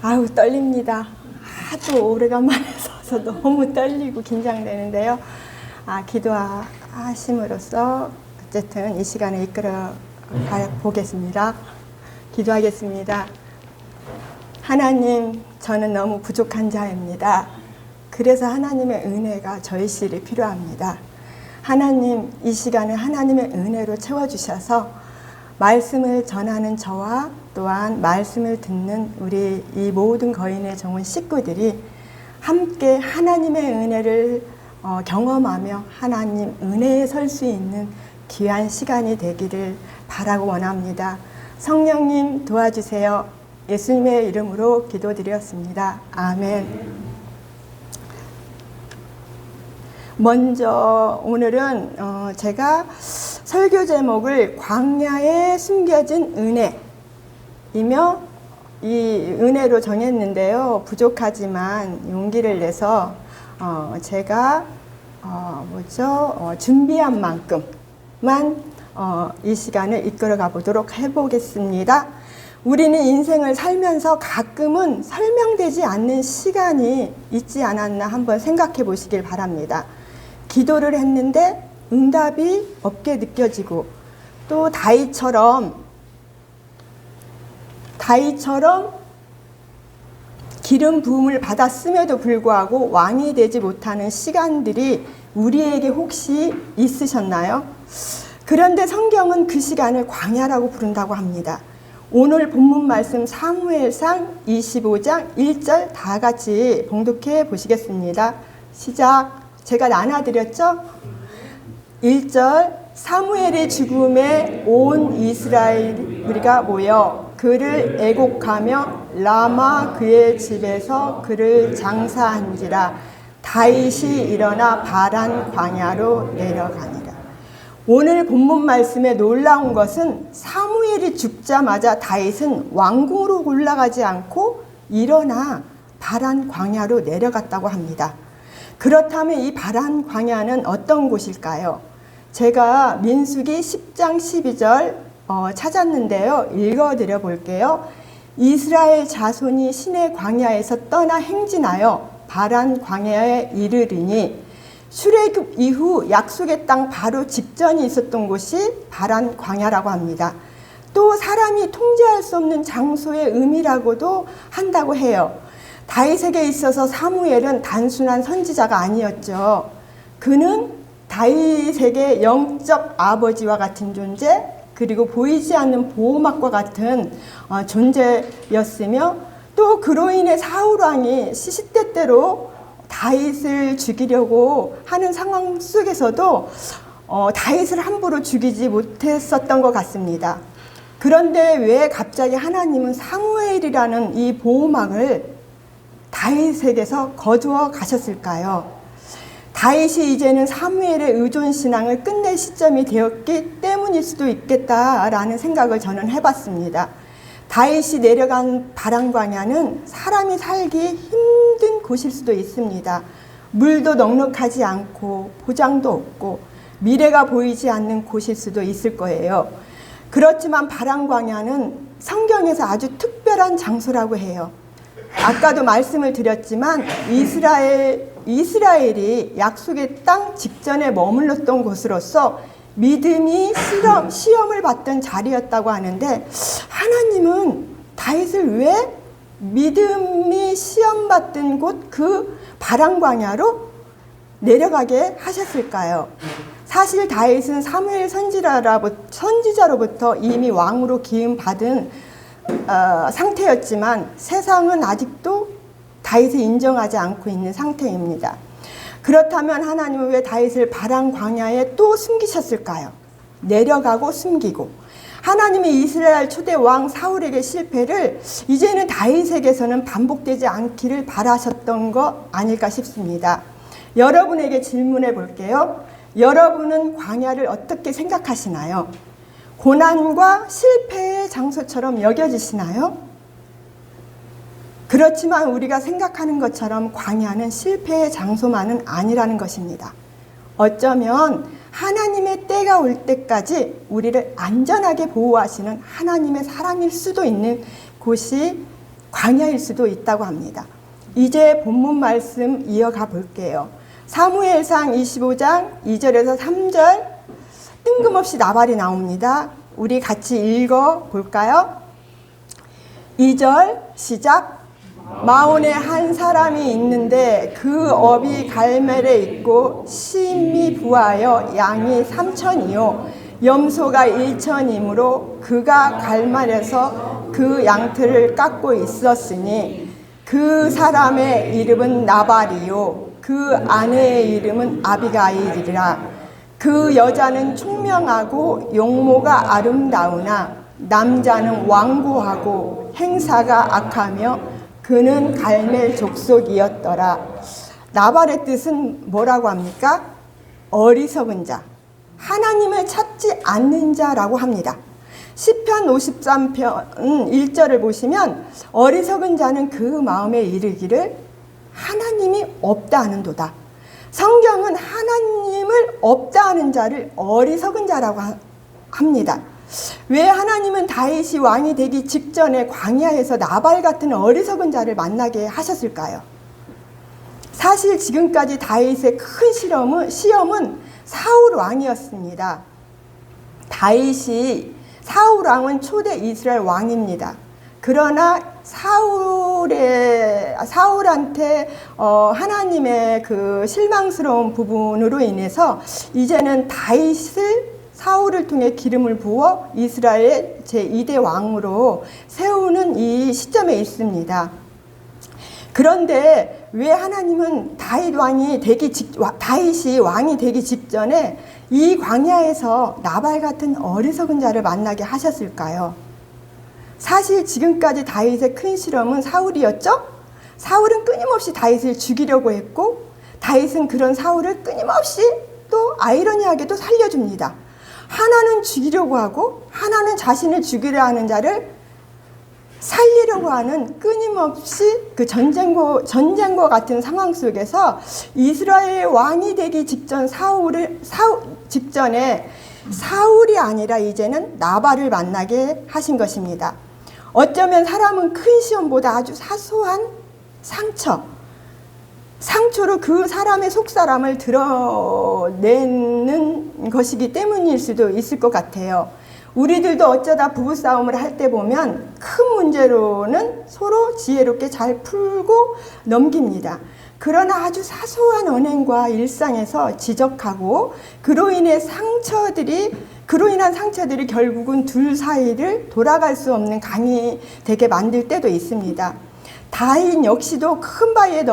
아우 떨립니다. 하도 오래간만에 서서 너무 떨리고 긴장되는데요. 기도하심으로써 어쨌든 이 시간을 이끌어 보겠습니다. 기도하겠습니다. 하나님, 저는 너무 부족한 자입니다. 그래서 하나님의 은혜가 저희실이 필요합니다. 하나님, 이 시간을 하나님의 은혜로 채워주셔서 말씀을 전하는 저와 또한 말씀을 듣는 우리 이 모든 거인의 정원 식구들이 함께 하나님의 은혜를 경험하며 하나님 은혜에 설 수 있는 귀한 시간이 되기를 바라고 원합니다. 성령님 도와주세요. 예수님의 이름으로 기도드렸습니다. 아멘. 먼저 오늘은 제가 설교 제목을 광야에 숨겨진 은혜이며 이 은혜로 정했는데요. 부족하지만 용기를 내서 제가 준비한 만큼만 이 시간을 이끌어 가보도록 해보겠습니다. 우리는 인생을 살면서 가끔은 설명되지 않는 시간이 있지 않았나 한번 생각해 보시길 바랍니다. 기도를 했는데 응답이 없게 느껴지고 또 다윗처럼 기름 부음을 받았음에도 불구하고 왕이 되지 못하는 시간들이 우리에게 혹시 있으셨나요? 그런데 성경은 그 시간을 광야라고 부른다고 합니다. 오늘 본문 말씀 사무엘상 25장 1절 다 같이 봉독해 보시겠습니다. 시작. 제가 나눠드렸죠? 1절 사무엘의 죽음에 온 이스라엘 무리가 모여 그를 애곡하며 라마 그의 집에서 그를 장사한지라 다윗이 일어나 바란 광야로 내려가니라. 오늘 본문 말씀에 놀라운 것은 사무엘이 죽자마자 다윗은 왕궁으로 올라가지 않고 일어나 바란 광야로 내려갔다고 합니다. 그렇다면 이 바란 광야는 어떤 곳일까요? 제가 민수기 10장 12절 찾았는데요. 읽어드려 볼게요. 이스라엘 자손이 시내 광야에서 떠나 행진하여 바란 광야에 이르르니 출애굽 이후 약속의 땅 바로 직전이 있었던 곳이 바란 광야라고 합니다. 또 사람이 통제할 수 없는 장소의 의미라고도 한다고 해요. 다윗에게 있어서 사무엘은 단순한 선지자가 아니었죠. 그는 다윗에게 영적 아버지와 같은 존재, 그리고 보이지 않는 보호막과 같은 존재였으며 또 그로 인해 사울 왕이 시시때때로 다윗을 죽이려고 하는 상황 속에서도 다윗을 함부로 죽이지 못했었던 것 같습니다. 그런데 왜 갑자기 하나님은 사무엘이라는 이 보호막을 다윗에게서 거두어 가셨을까요? 다윗이 이제는 사무엘의 의존신앙을 끝낼 시점이 되었기 때문일 수도 있겠다라는 생각을 저는 해봤습니다. 다윗이 내려간 바란 광야는 사람이 살기 힘든 곳일 수도 있습니다. 물도 넉넉하지 않고 보장도 없고 미래가 보이지 않는 곳일 수도 있을 거예요. 그렇지만 바란 광야는 성경에서 아주 특별한 장소라고 해요. 아까도 말씀을 드렸지만 이스라엘이 약속의 땅 직전에 머물렀던 곳으로서 믿음이 시험을 받던 자리였다고 하는데 하나님은 다윗을 왜 믿음이 시험받던 곳 그 바란 광야로 내려가게 하셨을까요? 사실 다윗은 사무엘 선지자로부터 이미 왕으로 기름받은 상태였지만 세상은 아직도 다윗을 인정하지 않고 있는 상태입니다. 그렇다면 하나님은 왜 다윗을 바란 광야에 또 숨기셨을까요? 내려가고 숨기고 하나님이 이스라엘 초대 왕 사울에게 실패를 이제는 다윗에게서는 반복되지 않기를 바라셨던 거 아닐까 싶습니다. 여러분에게 질문해 볼게요. 여러분은 광야를 어떻게 생각하시나요? 고난과 실패의 장소처럼 여겨지시나요? 그렇지만 우리가 생각하는 것처럼 광야는 실패의 장소만은 아니라는 것입니다. 어쩌면 하나님의 때가 올 때까지 우리를 안전하게 보호하시는 하나님의 사랑일 수도 있는 곳이 광야일 수도 있다고 합니다. 이제 본문 말씀 이어가 볼게요. 사무엘상 25장 2절에서 3절 뜬금없이 나발이 나옵니다. 우리 같이 읽어 볼까요? 2절 시작. 마온에 한 사람이 있는데 그 업이 갈멜에 있고 심이 부하여 양이 3천이요 염소가 1천이므로 그가 갈멜에서 그 양털을 깎고 있었으니 그 사람의 이름은 나발이요 그 아내의 이름은 아비가일이라. 그 여자는 총명하고 용모가 아름다우나 남자는 완고하고 행사가 악하며 그는 갈멜 족속이었더라. 나발의 뜻은 뭐라고 합니까? 어리석은 자, 하나님을 찾지 않는 자라고 합니다. 시편 53편 1절을 보시면 어리석은 자는 그 마음에 이르기를 하나님이 없다 하는도다. 성경은 하나님을 없다 하는 자를 어리석은 자라고 합니다. 왜 하나님은 다윗이 왕이 되기 직전에 광야에서 나발 같은 어리석은 자를 만나게 하셨을까요? 사실 지금까지 다윗의 큰 시험은 사울 왕이었습니다. 사울 왕은 초대 이스라엘 왕입니다. 그러나 사울한테 하나님의 그 실망스러운 부분으로 인해서 이제는 사울을 통해 기름을 부어 이스라엘 제2대 왕으로 세우는 이 시점에 있습니다. 그런데 왜 하나님은 다윗이 왕이 되기 직전에 이 광야에서 나발 같은 어리석은 자를 만나게 하셨을까요? 사실 지금까지 다윗의 큰 실험은 사울이었죠? 사울은 끊임없이 다윗을 죽이려고 했고 다윗은 그런 사울을 끊임없이 또 아이러니하게도 살려줍니다. 하나는 죽이려고 하고 하나는 자신을 죽이려 하는 자를 살리려고 하는 끊임없이 그 전쟁과 같은 상황 속에서 이스라엘 왕이 되기 직전에 사울이 아니라 이제는 나발을 만나게 하신 것입니다. 어쩌면 사람은 큰 시험보다 아주 사소한 상처로 그 사람의 속사람을 드러내는 것이기 때문일 수도 있을 것 같아요. 우리들도 어쩌다 부부싸움을 할 때 보면 큰 문제로는 서로 지혜롭게 잘 풀고 넘깁니다. 그러나 아주 사소한 언행과 일상에서 지적하고 그로 인한 상처들이 결국은 둘 사이를 돌아갈 수 없는 강이 되게 만들 때도 있습니다. 다윗 역시도 큰 바위에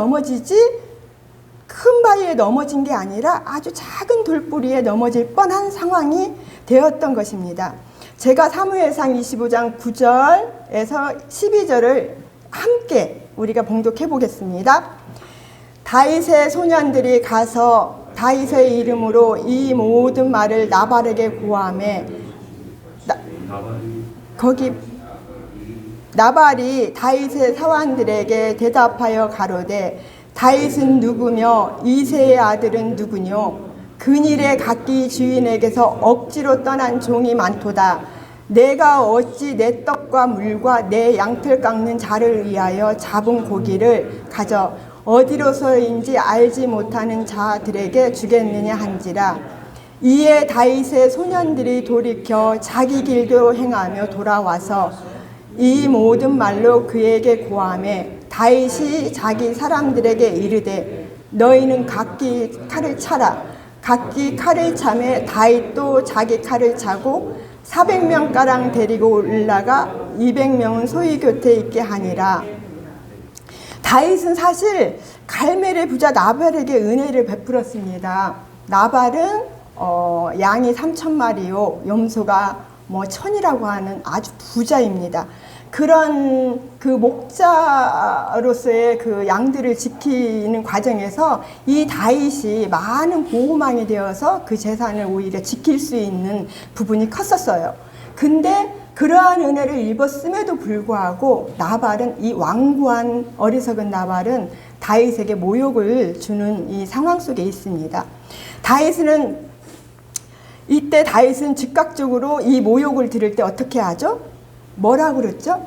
넘어진 게 아니라 아주 작은 돌뿌리에 넘어질 뻔한 상황이 되었던 것입니다. 제가 사무엘상 25장 9절에서 12절을 함께 우리가 봉독해 보겠습니다. 다윗의 소년들이 가서 다윗의 이름으로 이 모든 말을 나발에게 고하매 나발이 다윗의 사환들에게 대답하여 가로되 다윗은 누구며 이새의 아들은 누구뇨? 근일의 각기 주인에게서 억지로 떠난 종이 많도다. 내가 어찌 내 떡과 물과 내 양털 깎는 자를 위하여 잡은 고기를 가져 어디로서인지 알지 못하는 자들에게 주겠느냐 한지라. 이에 다윗의 소년들이 돌이켜 자기 길도 행하며 돌아와서 이 모든 말로 그에게 고하매 다윗이 자기 사람들에게 이르되 너희는 각기 칼을 차라. 각기 칼을 차매 다윗도 자기 칼을 차고 400명가량 데리고 올라가 200명은 소위 곁에 있게 하니라. 다윗은 사실 갈멜의 부자 나발에게 은혜를 베풀었습니다. 나발은 양이 3,000마리요 염소가 1,000이라고 하는 아주 부자입니다. 그런 그 목자로서의 그 양들을 지키는 과정에서 이 다윗이 많은 보호망이 되어서 그 재산을 오히려 지킬 수 있는 부분이 컸었어요. 근데 그러한 은혜를 입었음에도 불구하고 나발은 이 완고한 어리석은 나발은 다윗에게 모욕을 주는 이 상황 속에 있습니다. 이때 다윗은 즉각적으로 이 모욕을 들을 때 어떻게 하죠? 뭐라고 그랬죠?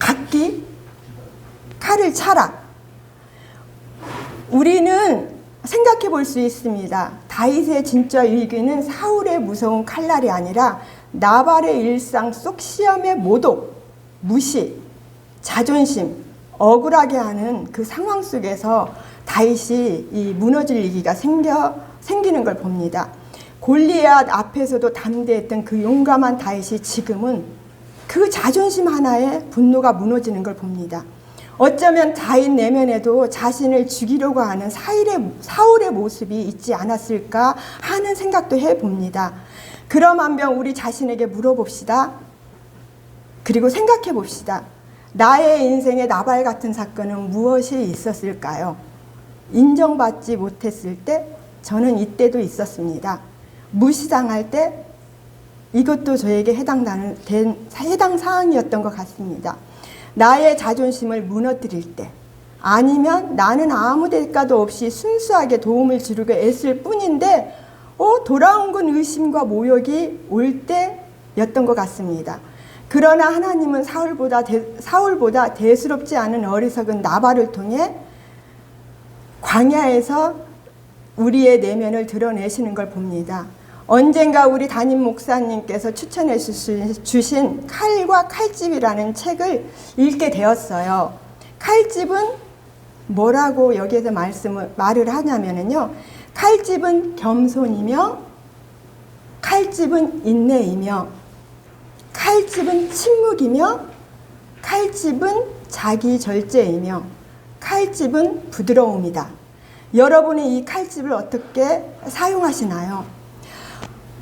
각기 칼을 차라. 우리는 생각해 볼 수 있습니다. 다윗의 진짜 위기는 사울의 무서운 칼날이 아니라 나발의 일상 속 시험의 모독, 무시, 자존심, 억울하게 하는 그 상황 속에서 다윗이 이 무너질 위기가 생기는 걸 봅니다. 골리앗 앞에서도 담대했던 그 용감한 다윗이 지금은 그 자존심 하나에 분노가 무너지는 걸 봅니다. 어쩌면 다윗 내면에도 자신을 죽이려고 하는 사울의 모습이 있지 않았을까 하는 생각도 해봅니다. 그럼 한번 우리 자신에게 물어봅시다. 그리고 생각해 봅시다. 나의 인생에 나발 같은 사건은 무엇이 있었을까요? 인정받지 못했을 때 저는 이때도 있었습니다. 무시당할 때 이것도 저에게 해당 사항이었던 것 같습니다. 나의 자존심을 무너뜨릴 때, 아니면 나는 아무 대가도 없이 순수하게 도움을 주려고 애쓸 뿐인데 돌아온 건 의심과 모욕이 올 때였던 것 같습니다. 그러나 하나님은 사울보다 대수롭지 않은 어리석은 나발을 통해 광야에서 우리의 내면을 드러내시는 걸 봅니다. 언젠가 우리 담임 목사님께서 추천해 주신 칼과 칼집이라는 책을 읽게 되었어요. 칼집은 뭐라고 여기에서 말을 하냐면요. 칼집은 겸손이며, 칼집은 인내이며, 칼집은 침묵이며, 칼집은 자기 절제이며, 칼집은 부드러움이다. 여러분이 이 칼집을 어떻게 사용하시나요?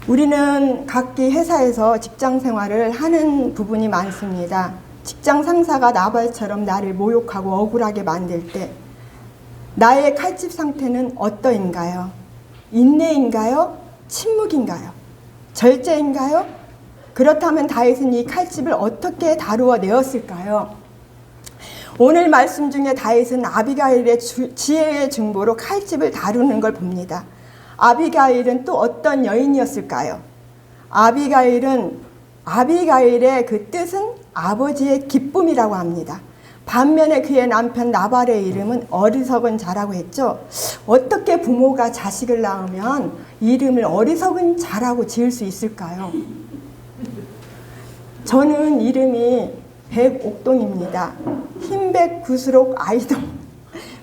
우리는 각기 회사에서 직장 생활을 하는 부분이 많습니다. 직장 상사가 나발처럼 나를 모욕하고 억울하게 만들 때 나의 칼집 상태는 어떠인가요? 인내인가요? 침묵인가요? 절제인가요? 그렇다면 다윗은 이 칼집을 어떻게 다루어 내었을까요? 오늘 말씀 중에 다윗은 아비가일의 지혜의 중보로 칼집을 다루는 걸 봅니다. 아비가일은 또 어떤 여인이었을까요? 아비가일의 그 뜻은 아버지의 기쁨이라고 합니다. 반면에 그의 남편 나발의 이름은 어리석은 자라고 했죠. 어떻게 부모가 자식을 낳으면 이름을 어리석은 자라고 지을 수 있을까요? 저는 이름이 백옥동입니다. 흰백 구슬옥 아이동.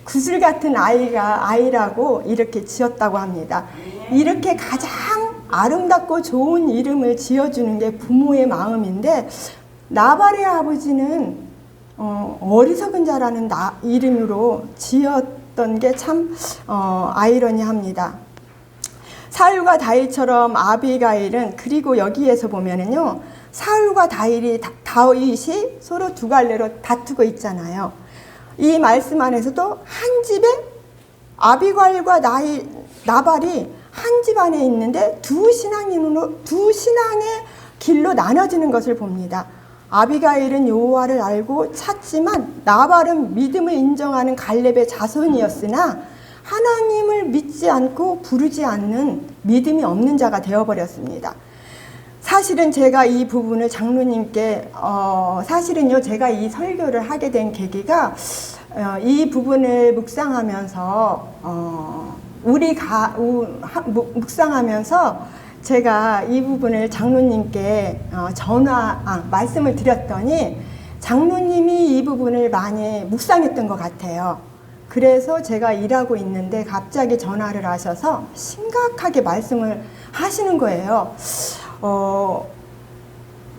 구슬 같은 아이라고 이렇게 지었다고 합니다. 이렇게 가장 아름답고 좋은 이름을 지어주는 게 부모의 마음인데, 나발의 아버지는 어리석은 자라는 이름으로 지었던 게 참 아이러니합니다. 사울과 다윗처럼 아비가일은, 그리고 여기에서 보면은요, 사울과 다윗이 서로 두 갈래로 다투고 있잖아요. 이 말씀 안에서도 한 집에 아비가일과 나발이 한 집 안에 있는데 두 신앙의 길로 나눠지는 것을 봅니다. 아비가일은 여호와를 알고 찾지만 나발은 믿음을 인정하는 갈렙의 자손이었으나 하나님을 믿지 않고 부르지 않는 믿음이 없는 자가 되어버렸습니다. 사실은 제가 이 부분을 장로님께 사실은요, 제가 이 설교를 하게 된 계기가 이 부분을 묵상하면서 묵상하면서 제가 이 부분을 장로님께 말씀을 드렸더니 장로님이 이 부분을 많이 묵상했던 것 같아요. 그래서 제가 일하고 있는데 갑자기 전화를 하셔서 심각하게 말씀을 하시는 거예요.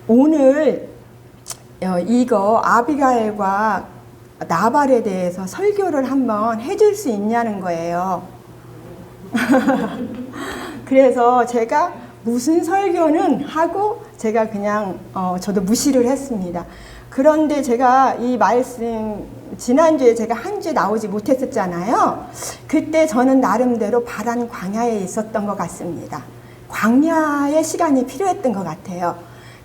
오늘 이거 아비가일과 나발에 대해서 설교를 한번 해줄 수 있냐는 거예요. 그래서 제가 무슨 설교는 하고 제가 그냥 저도 무시를 했습니다. 그런데 제가 이 말씀 지난주에 제가 한 주에 나오지 못했었잖아요. 그때 저는 나름대로 바란 광야에 있었던 것 같습니다. 광야의 시간이 필요했던 것 같아요.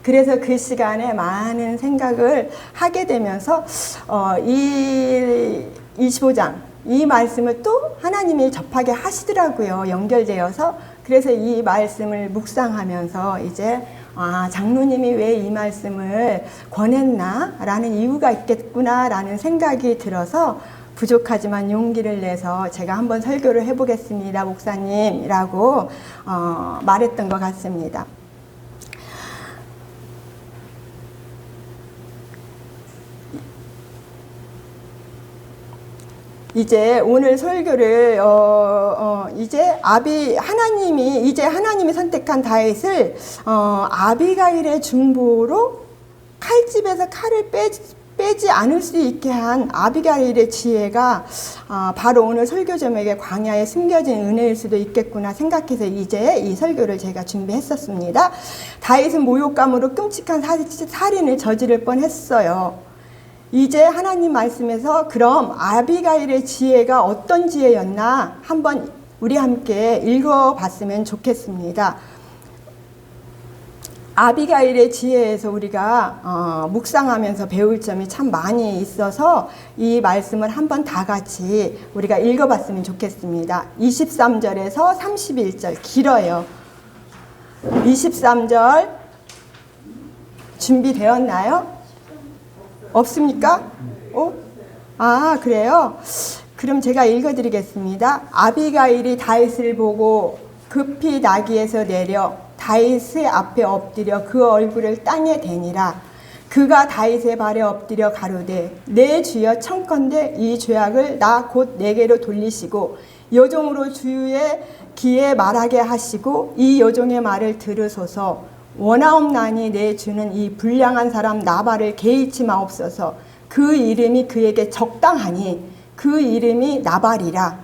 그래서 그 시간에 많은 생각을 하게 되면서 이 25장 이 말씀을 또 하나님이 접하게 하시더라고요. 연결되어서. 그래서 이 말씀을 묵상하면서 이제 장로님이 왜 이 말씀을 권했나? 라는 이유가 있겠구나 라는 생각이 들어서 부족하지만 용기를 내서 제가 한번 설교를 해보겠습니다, 목사님이라고 말했던 것 같습니다. 이제 오늘 설교를 이제 하나님이 선택한 다윗을 아비가일의 중보로 칼집에서 칼을 빼지 않을 수 있게 한 아비가일의 지혜가 바로 오늘 설교 제목의 광야에 숨겨진 은혜일 수도 있겠구나 생각해서 이제 이 설교를 제가 준비했었습니다. 다윗은 모욕감으로 끔찍한 살인을 저지를 뻔했어요. 이제 하나님 말씀에서 그럼 아비가일의 지혜가 어떤 지혜였나 한번 우리 함께 읽어봤으면 좋겠습니다. 아비가일의 지혜에서 우리가 묵상하면서 배울 점이 참 많이 있어서 이 말씀을 한번 다 같이 우리가 읽어봤으면 좋겠습니다. 23절에서 31절 길어요. 23절 준비되었나요? 없습니까? 그래요? 그럼 제가 읽어드리겠습니다. 아비가일이 다윗을 보고 급히 나귀에서 내려 다윗의 앞에 엎드려 그 얼굴을 땅에 대니라. 그가 다윗의 발에 엎드려 가로되 내 주여 청컨대 이 죄악을 나 곧 내게로 돌리시고 여종으로 주의 귀에 말하게 하시고 이 여종의 말을 들으소서. 원하옵나니 내 주는 이 불량한 사람 나발을 개의치 마옵소서. 그 이름이 그에게 적당하니 그 이름이 나발이라.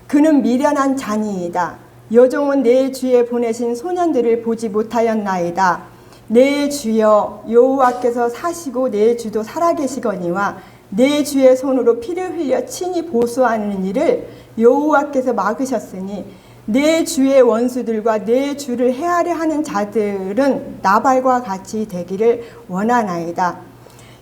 그는 미련한 자니이다. 여종은 내 주에 보내신 소년들을 보지 못하였나이다. 내 주여 여호와께서 사시고 내 주도 살아계시거니와 내 주의 손으로 피를 흘려 친히 보수하는 일을 여호와께서 막으셨으니 내 주의 원수들과 내 주를 헤아려 하는 자들은 나발과 같이 되기를 원하나이다.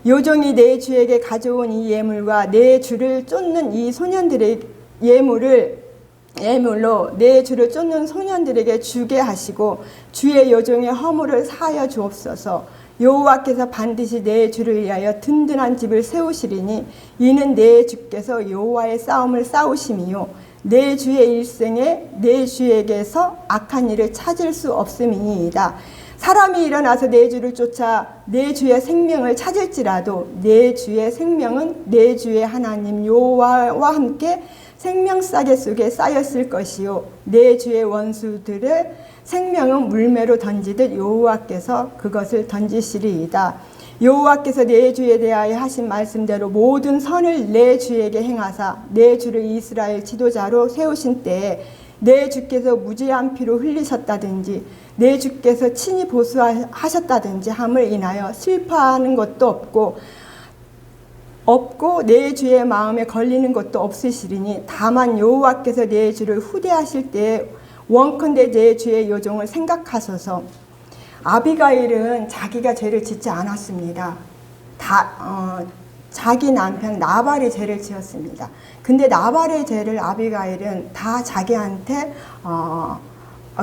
요종이 내 주에게 가져온 이 예물과 내 주를 쫓는 이 소년들의 예물로 내 주를 쫓는 소년들에게 주게 하시고 주의 요종의 허물을 사하여 주옵소서. 여호와께서 반드시 내 주를 위하여 든든한 집을 세우시리니 이는 내 주께서 여호와의 싸움을 싸우심이요 내 주의 일생에 내 주에게서 악한 일을 찾을 수 없음이니이다. 사람이 일어나서 내 주를 쫓아 내 주의 생명을 찾을지라도 내 주의 생명은 내 주의 하나님 여호와와 함께 생명싸개 속에 쌓였을 것이요 내 주의 원수들의 생명은 물매로 던지듯 여호와께서 그것을 던지시리이다. 여호와께서 내 주에 대하여 하신 말씀대로 모든 선을 내 주에게 행하사 내 주를 이스라엘 지도자로 세우신 때에 내 주께서 무죄한 피로 흘리셨다든지 내 주께서 친히 보수하셨다든지 함을 인하여 슬퍼하는 것도 없고 내 주의 마음에 걸리는 것도 없으시리니 다만 여호와께서 내 주를 후대하실 때에 원컨대 내 주의 요종을 생각하소서. 아비가일은 자기가 죄를 짓지 않았습니다. 자기 남편 나발이 죄를 지었습니다. 근데 나발의 죄를 아비가일은 다 자기한테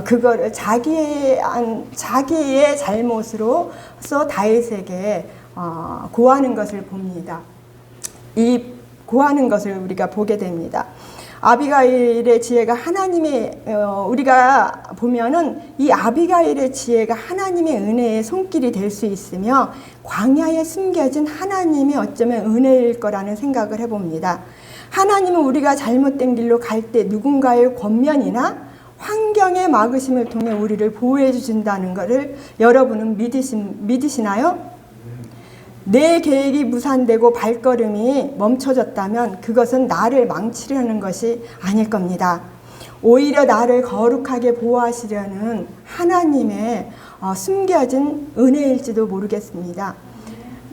그거를 자기의 잘못으로서 다윗에게 고하는 것을 봅니다. 이 고하는 것을 우리가 보게 됩니다. 아비가일의 지혜가 우리가 보면은 이 아비가일의 지혜가 하나님의 은혜의 손길이 될 수 있으며 광야에 숨겨진 하나님의 어쩌면 은혜일 거라는 생각을 해봅니다. 하나님은 우리가 잘못된 길로 갈 때 누군가의 권면이나 환경의 막으심을 통해 우리를 보호해 주신다는 것을 여러분은 믿으시나요? 내 계획이 무산되고 발걸음이 멈춰졌다면 그것은 나를 망치려는 것이 아닐 겁니다. 오히려 나를 거룩하게 보호하시려는 하나님의 숨겨진 은혜일지도 모르겠습니다.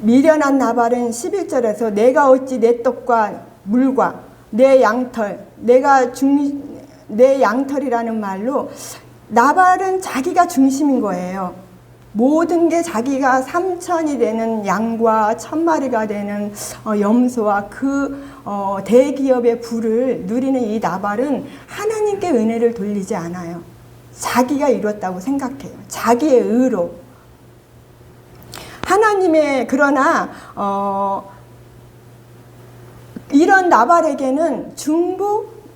미련한 나발은 11절에서 내가 어찌 내 떡과 물과 내 양털, 내 양털이라는 말로 나발은 자기가 중심인 거예요. 모든 게 자기가 3천이 되는 양과 1000마리가 되는 염소와 그 대기업의 부를 누리는 이 나발은 하나님께 은혜를 돌리지 않아요. 자기가 이뤘다고 생각해요. 자기의 의로. 하나님의 그러나 이런 나발에게는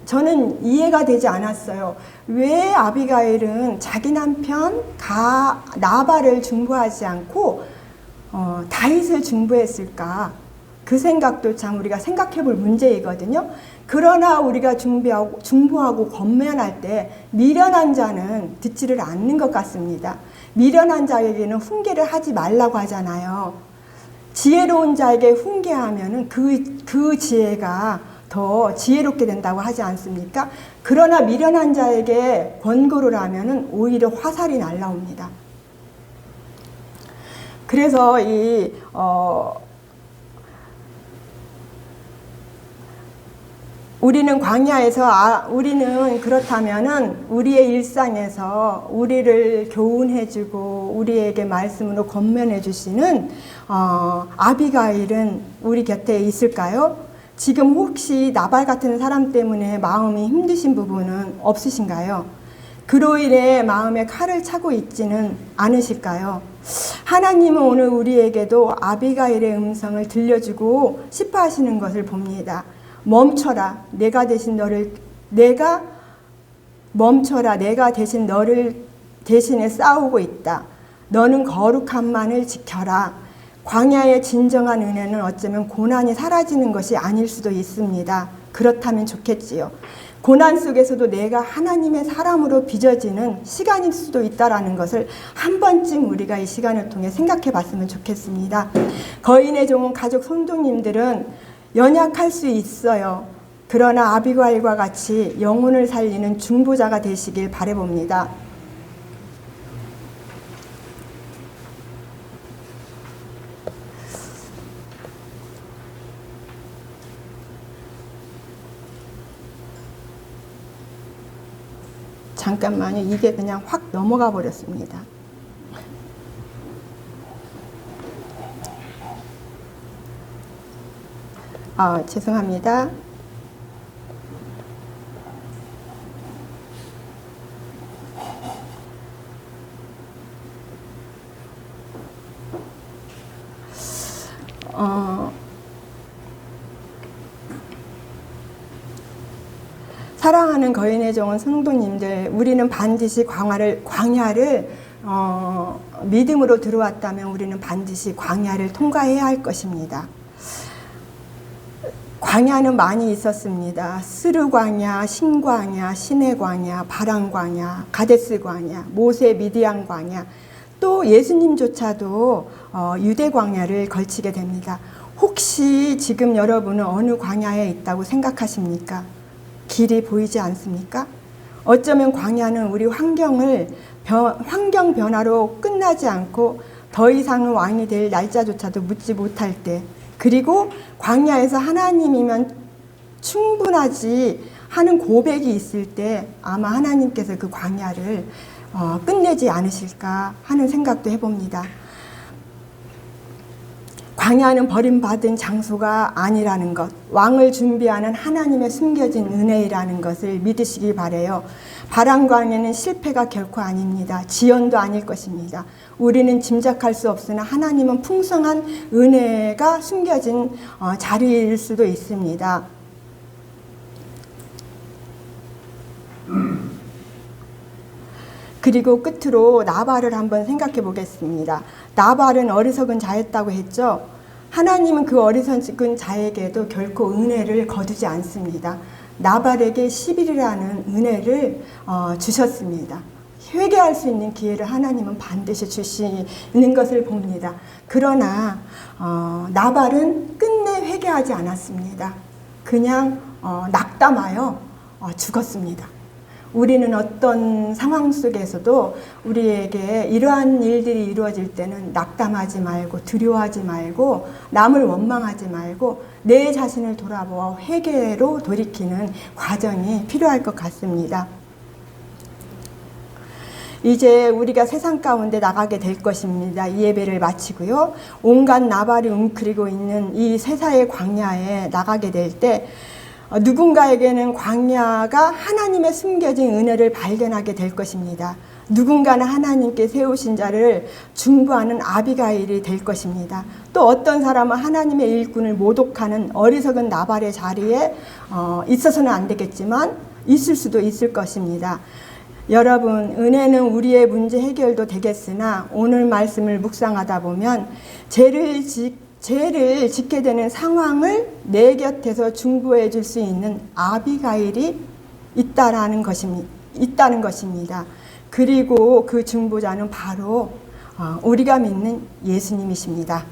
저는 이해가 되지 않았어요. 왜 아비가일은 자기 남편 나발을 중보하지 않고 다윗을 중보했을까? 그 생각도 참 우리가 생각해 볼 문제이거든요. 그러나 우리가 중보하고 권면할 때 미련한 자는 듣지를 않는 것 같습니다. 미련한 자에게는 훈계를 하지 말라고 하잖아요. 지혜로운 자에게 훈계하면은 그 지혜가 더 지혜롭게 된다고 하지 않습니까? 그러나 미련한 자에게 권고를 하면은 오히려 화살이 날라옵니다. 그래서 우리는 광야에서 우리는 그렇다면은 우리의 일상에서 우리를 교훈해주고 우리에게 말씀으로 권면해 주시는 아비가일은 우리 곁에 있을까요? 지금 혹시 나발 같은 사람 때문에 마음이 힘드신 부분은 없으신가요? 그로 인해 마음에 칼을 차고 있지는 않으실까요? 하나님은 오늘 우리에게도 아비가일의 음성을 들려주고 싶어 하시는 것을 봅니다. 멈춰라, 내가 대신 너를 대신에 싸우고 있다. 너는 거룩함만을 지켜라. 광야의 진정한 은혜는 어쩌면 고난이 사라지는 것이 아닐 수도 있습니다. 그렇다면 좋겠지요. 고난 속에서도 내가 하나님의 사람으로 빚어지는 시간일 수도 있다라는 것을 한 번쯤 우리가 이 시간을 통해 생각해 봤으면 좋겠습니다. 거인의 종은 가족 성도님들은 연약할 수 있어요. 그러나 아비가일과 같이 영혼을 살리는 중보자가 되시길 바라봅니다. 잠깐만요. 이게 그냥 확 넘어가 버렸습니다. 죄송합니다. 사랑하는 거인의 종은 성도님들, 우리는 반드시 광야를 믿음으로 들어왔다면 우리는 반드시 광야를 통과해야 할 것입니다. 광야는 많이 있었습니다. 스르 광야, 신광야, 시내 광야, 바람 광야, 가데스 광야, 모세 미디안 광야, 또 예수님조차도 유대 광야를 걸치게 됩니다. 혹시 지금 여러분은 어느 광야에 있다고 생각하십니까? 길이 보이지 않습니까? 어쩌면 광야는 우리 환경 변화로 끝나지 않고 더 이상은 왕이 될 날짜조차도 묻지 못할 때, 그리고 광야에서 하나님이면 충분하지 하는 고백이 있을 때 아마 하나님께서 그 광야를 끝내지 않으실까 하는 생각도 해봅니다. 광야는 버림받은 장소가 아니라는 것, 왕을 준비하는 하나님의 숨겨진 은혜이라는 것을 믿으시기 바라요. 바람 광야는 실패가 결코 아닙니다. 지연도 아닐 것입니다. 우리는 짐작할 수 없으나 하나님은 풍성한 은혜가 숨겨진 자리일 수도 있습니다. 그리고 끝으로 나발을 한번 생각해 보겠습니다. 나발은 어리석은 자였다고 했죠. 하나님은 그 어리석은 자에게도 결코 은혜를 거두지 않습니다. 나발에게 10일이라는 은혜를 주셨습니다. 회개할 수 있는 기회를 하나님은 반드시 주시는 것을 봅니다. 그러나 나발은 끝내 회개하지 않았습니다. 그냥 낙담하여 죽었습니다. 우리는 어떤 상황 속에서도 우리에게 이러한 일들이 이루어질 때는 낙담하지 말고 두려워하지 말고 남을 원망하지 말고 내 자신을 돌아보아 회개로 돌이키는 과정이 필요할 것 같습니다. 이제 우리가 세상 가운데 나가게 될 것입니다. 이 예배를 마치고요. 온갖 나발이 웅크리고 있는 이 세상의 광야에 나가게 될 때 누군가에게는 광야가 하나님의 숨겨진 은혜를 발견하게 될 것입니다. 누군가는 하나님께 세우신 자를 중보하는 아비가일이 될 것입니다. 또 어떤 사람은 하나님의 일꾼을 모독하는 어리석은 나발의 자리에 있어서는 안 되겠지만 있을 수도 있을 것입니다. 여러분, 은혜는 우리의 문제 해결도 되겠으나 오늘 말씀을 묵상하다 보면 죄를 짓게 되는 상황을 내 곁에서 중보해 줄 수 있는 아비가일이 있다는 것입니다. 그리고 그 중보자는 바로 우리가 믿는 예수님이십니다.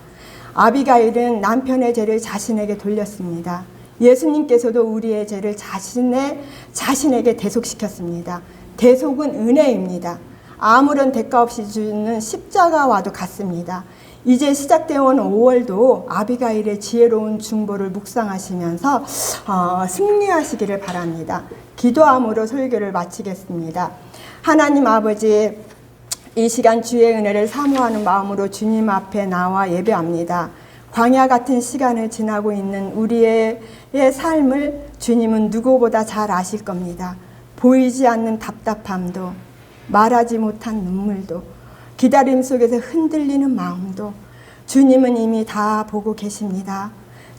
아비가일은 남편의 죄를 자신에게 돌렸습니다. 예수님께서도 우리의 죄를 자신에게 대속시켰습니다. 대속은 은혜입니다. 아무런 대가 없이 주는 십자가와도 같습니다. 이제 시작되어 온 5월도 아비가일의 지혜로운 중보를 묵상하시면서 승리하시기를 바랍니다. 기도함으로 설교를 마치겠습니다. 하나님 아버지, 이 시간 주의 은혜를 사모하는 마음으로 주님 앞에 나와 예배합니다. 광야 같은 시간을 지나고 있는 우리의 삶을 주님은 누구보다 잘 아실 겁니다. 보이지 않는 답답함도, 말하지 못한 눈물도, 기다림 속에서 흔들리는 마음도 주님은 이미 다 보고 계십니다.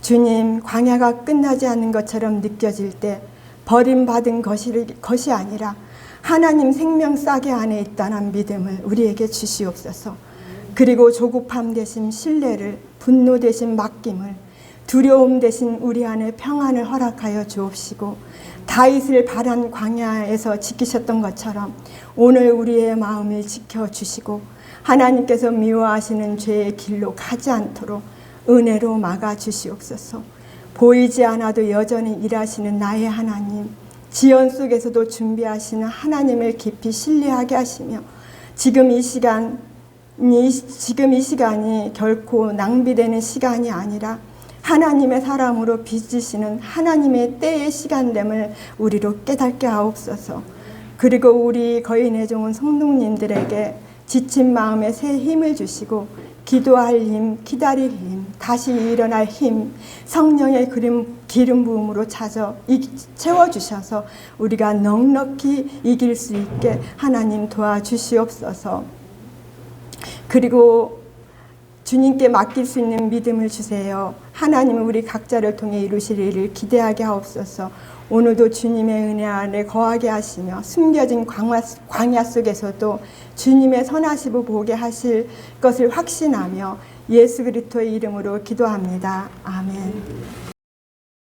주님, 광야가 끝나지 않는 것처럼 느껴질 때 버림받은 것이 아니라 하나님 생명 싸개 안에 있다는 믿음을 우리에게 주시옵소서. 그리고 조급함 대신 신뢰를, 분노 대신 맡김을, 두려움 대신 우리 안에 평안을 허락하여 주옵시고, 다윗을 바란 광야에서 지키셨던 것처럼 오늘 우리의 마음을 지켜주시고 하나님께서 미워하시는 죄의 길로 가지 않도록 은혜로 막아주시옵소서. 보이지 않아도 여전히 일하시는 나의 하나님, 지연 속에서도 준비하시는 하나님을 깊이 신뢰하게 하시며 지금 이 시간이 결코 낭비되는 시간이 아니라 하나님의 사람으로 빚으시는 하나님의 때의 시간됨을 우리로 깨닫게 하옵소서. 그리고 우리 거인의 종은 성도님들에게 지친 마음에 새 힘을 주시고 기도할 힘, 기다릴 힘, 다시 일어날 힘, 성령의 기름 부음으로 채워주셔서 우리가 넉넉히 이길 수 있게 하나님 도와주시옵소서. 그리고 주님께 맡길 수 있는 믿음을 주세요. 하나님은 우리 각자를 통해 이루실 일을 기대하게 하옵소서. 오늘도 주님의 은혜 안에 거하게 하시며 숨겨진 광야 속에서도 주님의 선하심을 보게 하실 것을 확신하며 예수 그리스도의 이름으로 기도합니다. 아멘.